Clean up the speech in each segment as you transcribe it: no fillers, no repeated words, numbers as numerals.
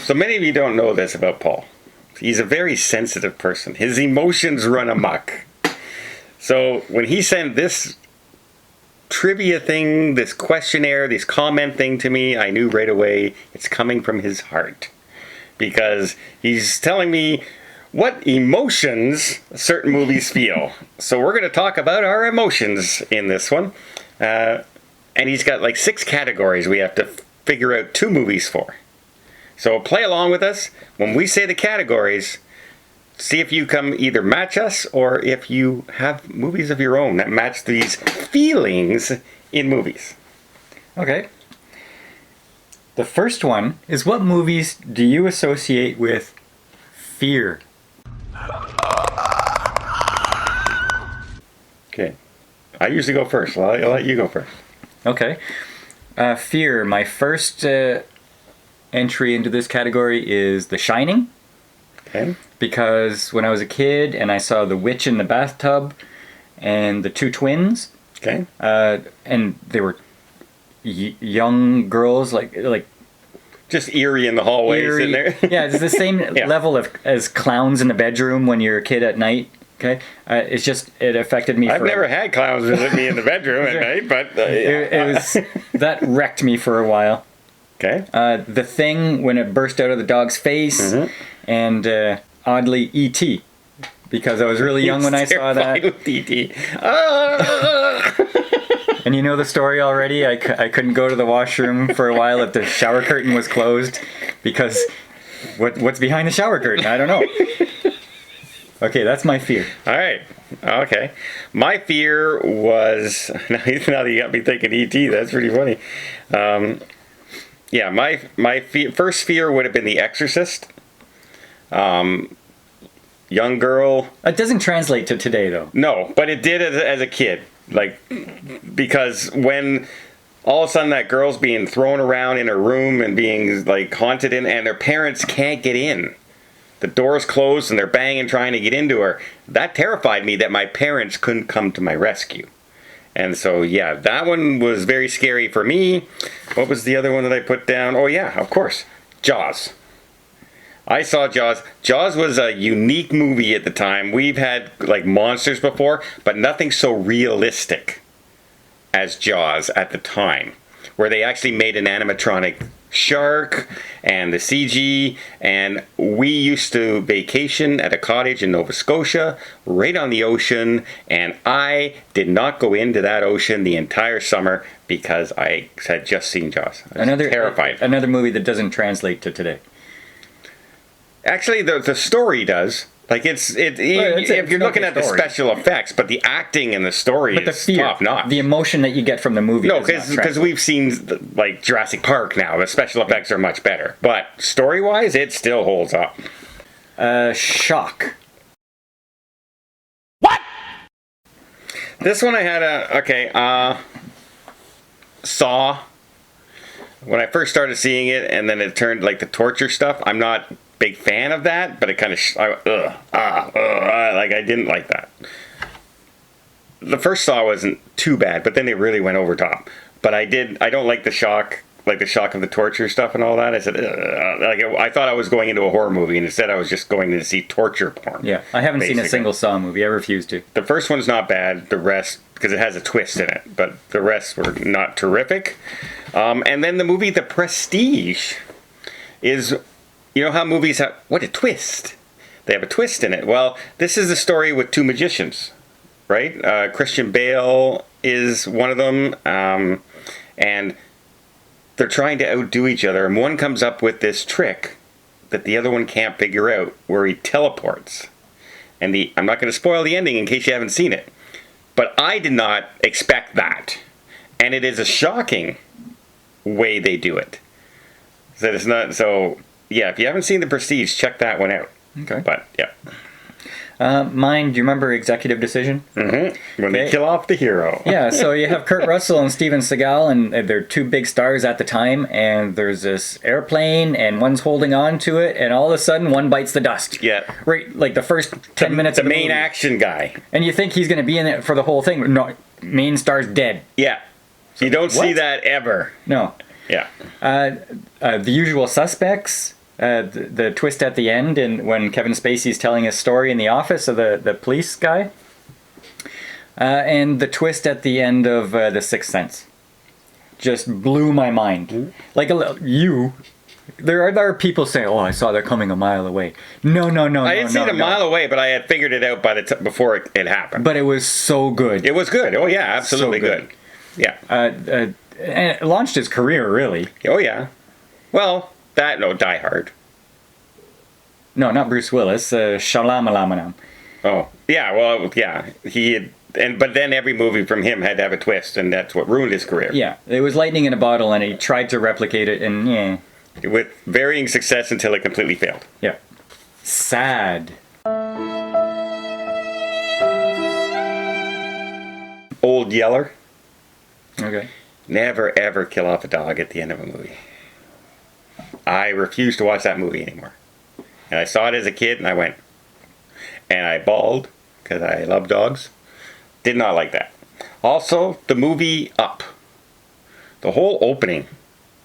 So many of you don't know this about Paul. He's a very sensitive person. His emotions run amok. So when he sent this trivia thing, this questionnaire, this comment thing to me, I knew right away it's coming from his heart. Because he's telling me what emotions certain movies feel. So we're going to talk about our emotions in this one. And he's got like 6 categories we have to figure out 2 movies for. So play along with us. When we say the categories, see if you come either match us or if you have movies of your own that match these feelings in movies. Okay. The first one is, what movies do you associate with fear? Okay. I usually go first. I'll let you go first. Okay. Fear. My first entry into this category is The Shining. Okay. Because when I was a kid and I saw the witch in the bathtub and the 2 twins, Okay. and they were young girls, like just eerie in the hallways eerie. in there. Yeah, it's the same level as clowns in the bedroom when you're a kid at night. Okay, it affected me. I've never had clowns visit me in the bedroom at night, but it was that wrecked me for a while. Okay. The Thing, when it burst out of the dog's face, and oddly E.T. because I was really young when I saw that. With E.T. And you know the story already. I couldn't go to the washroom for a while if the shower curtain was closed, because what's behind the shower curtain? I don't know. Okay, that's my fear. All right. Okay. My fear was, now that you got me thinking E.T., that's pretty funny. Yeah, my first fear would have been The Exorcist. Young girl. It doesn't translate to today, though. No, but it did as a kid. Like, because when all of a sudden that girl's being thrown around in her room and being, like, haunted in, and their parents can't get in. The door's closed and they're banging trying to get into her. That terrified me that my parents couldn't come to my rescue. And so, yeah, that one was very scary for me. What was the other one that I put down? Oh, yeah, of course. Jaws. I saw Jaws. Jaws was a unique movie at the time. We've had, like, monsters before, but nothing so realistic as Jaws at the time, where they actually made an animatronic shark and the CG, and we used to vacation at a cottage in Nova Scotia right on the ocean, and I did not go into that ocean the entire summer because I had just seen Jaws. I was terrified. Another movie that doesn't translate to today. Actually, the story does. Like, if you're looking at the special effects, but the acting and the story is top notch. The emotion that you get from the movie. No, because we've seen, like, Jurassic Park now. The special effects are much better. But story-wise, it still holds up. Shock. What? This one I had Saw. When I first started seeing it, and then it turned, like, the torture stuff, I'm not big fan of that, but it kind of like, I didn't like that. The first Saw wasn't too bad, but then they really went over top. But I don't like the shock, like the shock of the torture stuff and all that. I said, I thought I was going into a horror movie, and instead I was just going to see torture porn. Yeah, I haven't seen a single Saw movie. I refuse to. The first one's not bad. The rest, because it has a twist in it, but the rest were not terrific. And then the movie The Prestige is, you know how movies have, what a twist. They have a twist in it. Well, this is a story with 2 magicians, right? Christian Bale is one of them, and they're trying to outdo each other, and one comes up with this trick that the other one can't figure out, where he teleports. And I'm not going to spoil the ending in case you haven't seen it, but I did not expect that. And it is a shocking way they do it. So it's not, so yeah, if you haven't seen The Prestige, check that one out. Okay. But yeah. Mine, do you remember Executive Decision? Mm-hmm. When they kill off the hero. Yeah, so you have Kurt Russell and Steven Seagal, and they're 2 big stars at the time, and there's this airplane, and one's holding on to it, and all of a sudden one bites the dust. Yeah. Right, like the first 10 minutes of the main movie. action guy. And you think he's going to be in it for the whole thing. No, main star's dead. Yeah. So you don't see that ever. No. Yeah. The Usual Suspects, The twist at the end, and when Kevin Spacey's telling his story in the office of the police guy, and the twist at the end of The Sixth Sense, just blew my mind. Like there are people saying, "Oh, I saw that coming a mile away." No. I didn't see it a mile away, but I had figured it out before it happened. But it was so good. It was good. Oh yeah, absolutely So good. Yeah. And it launched his career, really. Oh yeah. Well, Die Hard. No, not Bruce Willis. Shalamalam. Oh yeah. Well, yeah. He had. But then every movie from him had to have a twist, and that's what ruined his career. Yeah, it was lightning in a bottle, and he tried to replicate it, and yeah. With varying success until it completely failed. Yeah. Sad. Old Yeller. Okay. Never ever kill off a dog at the end of a movie. I refuse to watch that movie anymore. And I saw it as a kid, and I went. And I bawled, because I love dogs. Did not like that. Also, the movie Up. The whole opening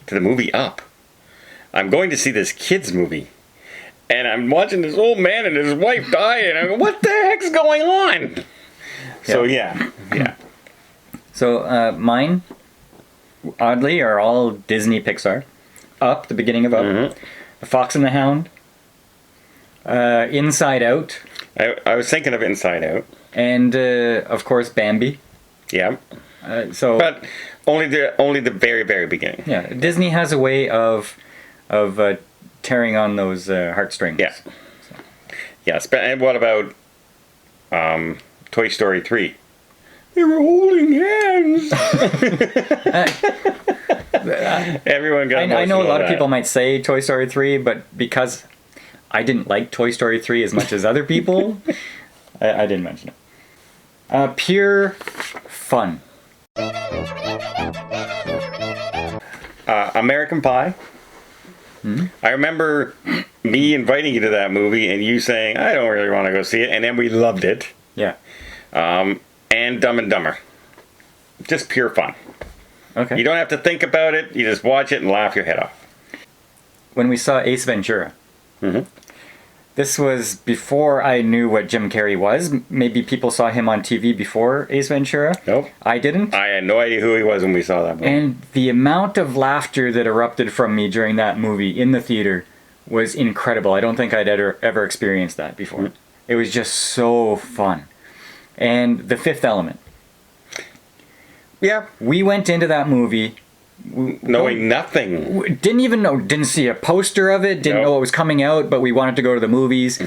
to the movie Up. I'm going to see this kid's movie. And I'm watching this old man and his wife die. And I go, what the heck's going on? So, yeah. So, mine, oddly, are all Disney Pixar. Up, the beginning of Up. Mm-hmm. The Fox and the Hound. Inside Out. I was thinking of Inside Out. And, of course, Bambi. Yeah. But only the very, very beginning. Yeah, Disney has a way of tearing on those heartstrings. Yeah. Yes, and what about Toy Story 3? They were holding hands. Everyone got I know a lot of that. people might say Toy Story 3, but because I didn't like Toy Story 3 as much as other people, I didn't mention it. Pure fun. American Pie. Mm-hmm. I remember me inviting you to that movie and you saying, I don't really want to go see it. And then we loved it. Yeah. And Dumb and Dumber. Just pure fun. Okay. You don't have to think about it. You just watch it and laugh your head off. When we saw Ace Ventura, this was before I knew what Jim Carrey was. Maybe people saw him on TV before Ace Ventura. Nope. I didn't. I had no idea who he was when we saw that movie. And the amount of laughter that erupted from me during that movie in the theater was incredible. I don't think I'd ever experienced that before. It was just so fun. And The Fifth Element. Yeah. We went into that movie knowing nothing. Didn't even know, didn't see a poster of it, didn't know it was coming out, but we wanted to go to the movies.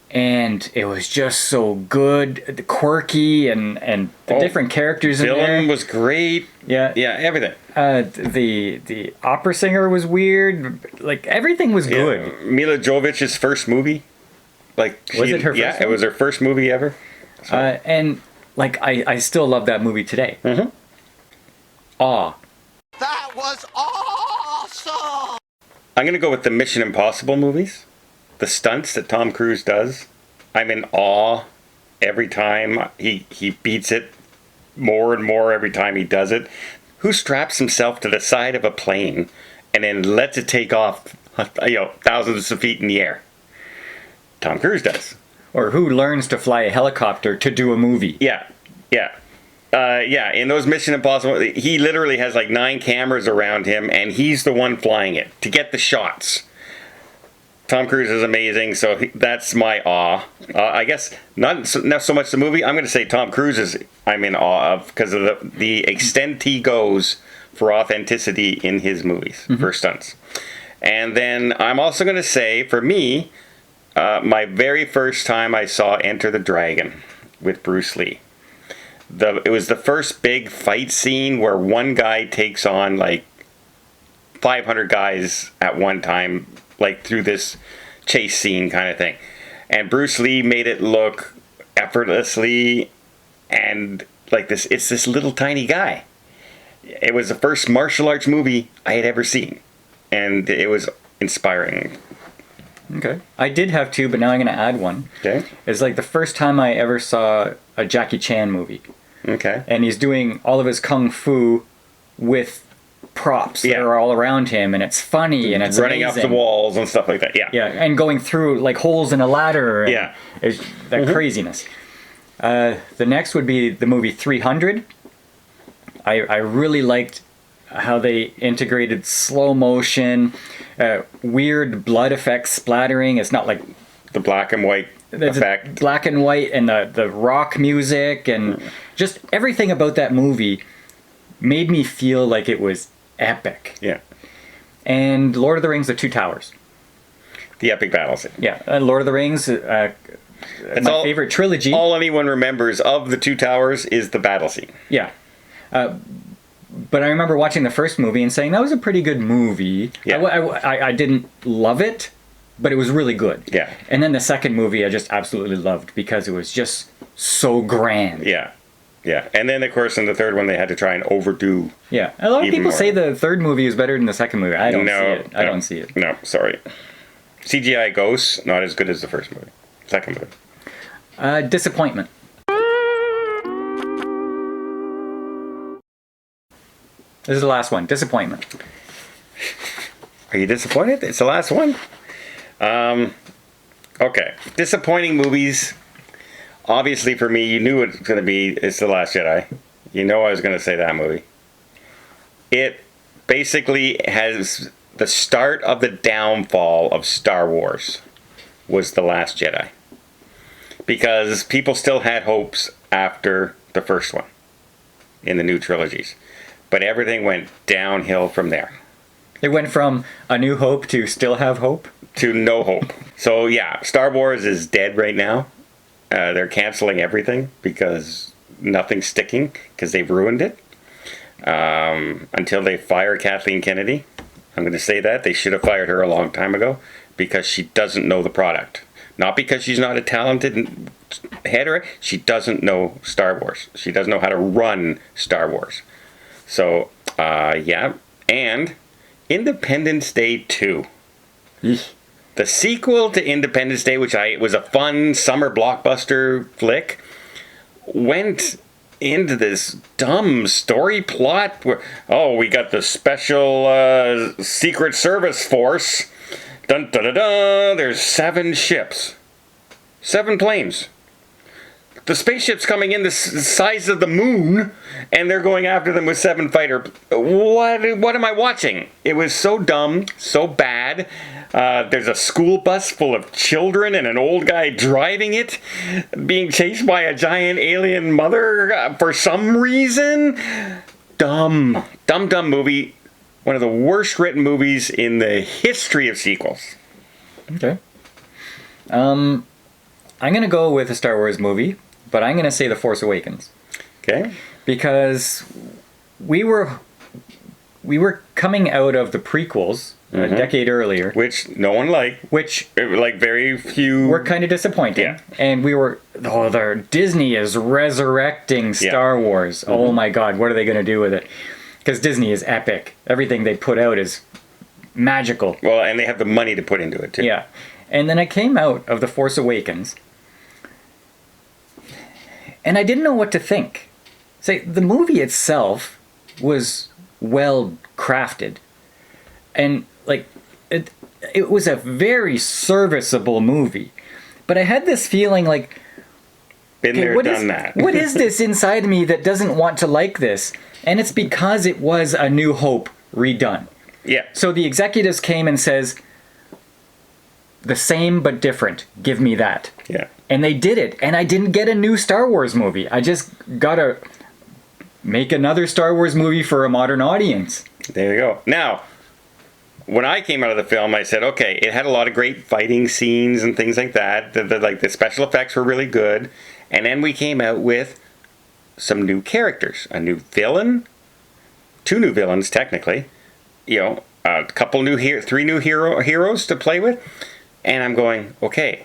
And it was just so good, quirky, and the different characters in there. Villain was great. Yeah. Yeah, everything. The opera singer was weird. Like, everything was good. Mila Jovovich's first movie. Was it her first Yeah, one? it was her first movie ever. So. And, like, I still love that movie today. Mm-hmm. Awe. That was awesome! I'm going to go with the Mission Impossible movies. The stunts that Tom Cruise does. I'm in awe every time he beats it more and more every time he does it. Who straps himself to the side of a plane and then lets it take off, thousands of feet in the air? Tom Cruise does. Or who learns to fly a helicopter to do a movie? Yeah. In those Mission Impossible, he literally has like 9 cameras around him, and he's the one flying it to get the shots. Tom Cruise is amazing, so that's my awe. I guess not so much the movie. I'm going to say Tom Cruise I'm in awe of because of the extent he goes for authenticity in his movies, for stunts. And then I'm also going to say, for me, my very first time I saw Enter the Dragon with Bruce Lee. It was the first big fight scene where one guy takes on like 500 guys at one time, like through this chase scene kind of thing. And Bruce Lee made it look effortlessly and like this. It's this little tiny guy. It was the first martial arts movie I had ever seen, and it was inspiring. Okay. I did have 2, but now I'm going to add one. Okay. It's like the first time I ever saw a Jackie Chan movie. Okay. And he's doing all of his kung fu with props that Yeah. are all around him, and it's funny, and it's Running amazing. up the walls and stuff like that. Yeah. Yeah, and going through like holes in a ladder. And Yeah. it's that craziness. The next would be the movie 300. I really liked how they integrated slow motion, weird blood effects splattering. It's not like The black and white there's effect. black and white, and the rock music, and just everything about that movie made me feel like it was epic. Yeah. And Lord of the Rings: The Two Towers. The epic battle scene. Yeah, Lord of the Rings, my favorite trilogy. All anyone remembers of the Two Towers is the battle scene. Yeah. But I remember watching the first movie and saying that was a pretty good movie. Yeah. I didn't love it, but it was really good. Yeah. And then the second movie I just absolutely loved because it was just so grand. Yeah. Yeah. And then, of course, in the third one, they had to try and overdo. Yeah. A lot of Even people more. say the third movie is better than the second movie. I don't No. see it. I no, don't see it. No, sorry. CGI ghosts, not as good as the first movie. Second movie. Disappointment. This is the last one. Disappointment. Are you disappointed? It's the last one? Okay. Disappointing movies. Obviously, for me, you knew it was going to be It's the Last Jedi. You know I was going to say that movie. It basically has the start of the downfall of Star Wars was The Last Jedi. Because people still had hopes after the first one in the new trilogies. But everything went downhill from there. It went from A New Hope to Still Have Hope. To no hope. So yeah, Star Wars is dead right now. They're canceling everything because nothing's sticking because they've ruined it. Until they fire Kathleen Kennedy. I'm going to say that. They should have fired her a long time ago because she doesn't know the product. Not because she's not a talented header. She doesn't know Star Wars. She doesn't know how to run Star Wars. So, yeah. And Independence Day 2. Yeesh. The sequel to Independence Day, which was a fun summer blockbuster flick, went into this dumb story plot where, we got the special Secret Service force. Dun dun dun dun. There's 7 ships. 7 planes. The spaceship's coming in the size of the moon, and they're going after them with 7 fighter. What am I watching? It was so dumb, so bad. There's a school bus full of children and an old guy driving it, being chased by a giant alien mother for some reason. Dumb movie. One of the worst written movies in the history of sequels. Okay. I'm going to go with a Star Wars movie, but I'm going to say The Force Awakens. Okay. Because we were coming out of the prequels a decade earlier, Which no one liked. which Like very few. were kind of disappointing. Yeah. And we were, Disney is resurrecting Star Wars. Oh my God, what are they going to do with it? Because Disney is epic. Everything they put out is magical. Well, and they have the money to put into it too. Yeah. And then I came out of The Force Awakens, and I didn't know what to think. Say, the movie itself was well crafted, and it was a very serviceable movie. But I had this feeling like, Been there, what done is, that. what is this inside me that doesn't want to like this? And it's because it was A New Hope redone. Yeah. So the executives came and says, the same but different. Give me that. Yeah. And they did it. And I didn't get a new Star Wars movie. I just gotta make another Star Wars movie for a modern audience. There you go. Now, when I came out of the film, I said, okay, it had a lot of great fighting scenes and things like that. The special effects were really good. And then we came out with some new characters. A new villain. 2 new villains, technically. A couple new 3 new heroes to play with. And I'm going, okay,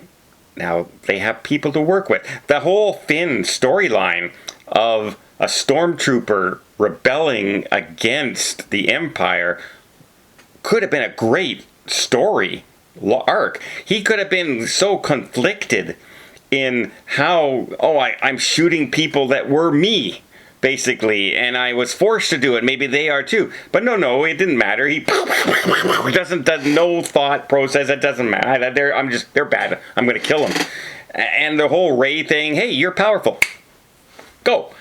now they have people to work with. The whole Finn storyline of a stormtrooper rebelling against the Empire could have been a great story arc. He could have been so conflicted in how, I'm shooting people that were me. basically, and I was forced to do it. Maybe they are too. But no, it didn't matter. He does no thought process. It doesn't matter. They're bad. I'm going to kill them. And the whole Ray thing, hey, you're powerful. Go.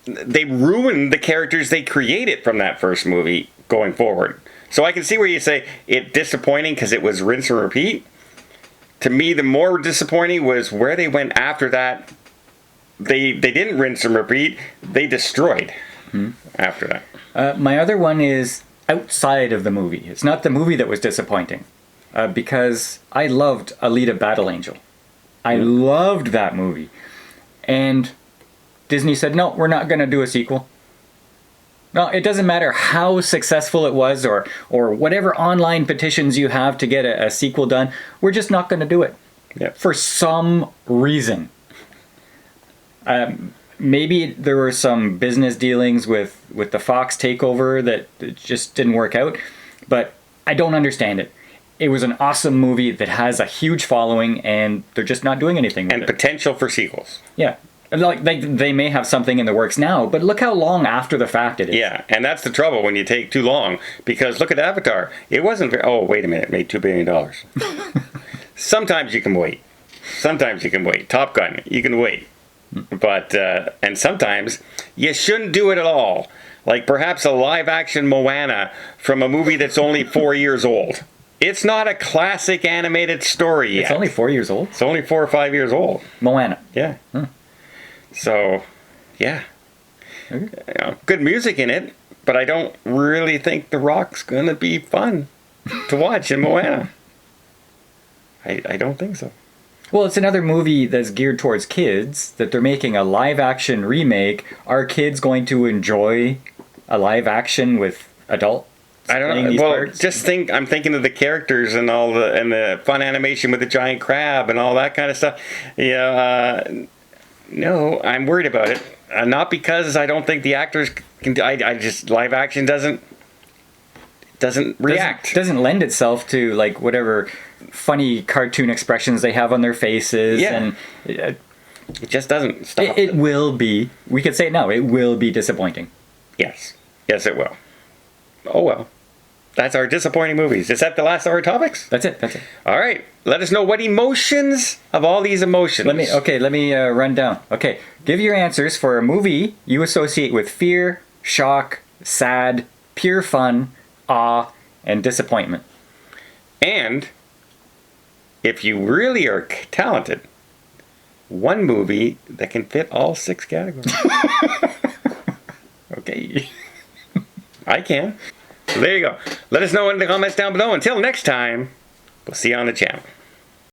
They ruined the characters they created from that first movie going forward. So I can see where you say it's disappointing because it was rinse and repeat. To me, the more disappointing was where they went after that. They didn't rinse and repeat. They destroyed after that. My other one is outside of the movie. It's not the movie that was disappointing. Because I loved Alita Battle Angel. I loved that movie. And Disney said, no, we're not going to do a sequel. No, it doesn't matter how successful it was or whatever online petitions you have to get a sequel done. We're just not going to do it. Yep. For some reason. Maybe there were some business dealings with the Fox takeover that just didn't work out. But I don't understand it. It was an awesome movie that has a huge following, and they're just not doing anything with it. And potential for sequels. Yeah. Like they may have something in the works now, but look how long after the fact it is. Yeah, and that's the trouble when you take too long. Because look at Avatar. It wasn't oh, wait a minute. It made $2 billion. Sometimes you can wait. Top Gun, you can wait. But, and sometimes you shouldn't do it at all. Like perhaps a live-action Moana from a movie that's only 4 years old. It's not a classic animated story yet. It's only 4 years old? It's only 4 or 5 years old. Moana. Yeah. So, yeah. Okay. You know, good music in it, but I don't really think The Rock's going to be fun to watch in Moana. I don't think so. Well, it's another movie that's geared towards kids, that they're making a live-action remake. Are kids going to enjoy a live-action with adults? I don't know. Well, I'm thinking of the characters and all the fun animation with the giant crab and all that kind of stuff. Yeah, no, I'm worried about it. Not because I don't think the actors can. I just live action doesn't react. Doesn't lend itself to like whatever funny cartoon expressions they have on their faces. Yeah. And it just doesn't stop. It will be. We could say it now. It will be disappointing. Yes, it will. Oh well. That's our disappointing movies. Is that the last of our topics? That's it. All right. Let us know what emotions of all these emotions. Let me run down. Okay. Give your answers for a movie you associate with fear, shock, sad, pure fun, awe, and disappointment. And if you really are talented, one movie that can fit all 6 categories. Okay. I can. So there you go. Let us know in the comments down below. Until next time, we'll see you on the channel.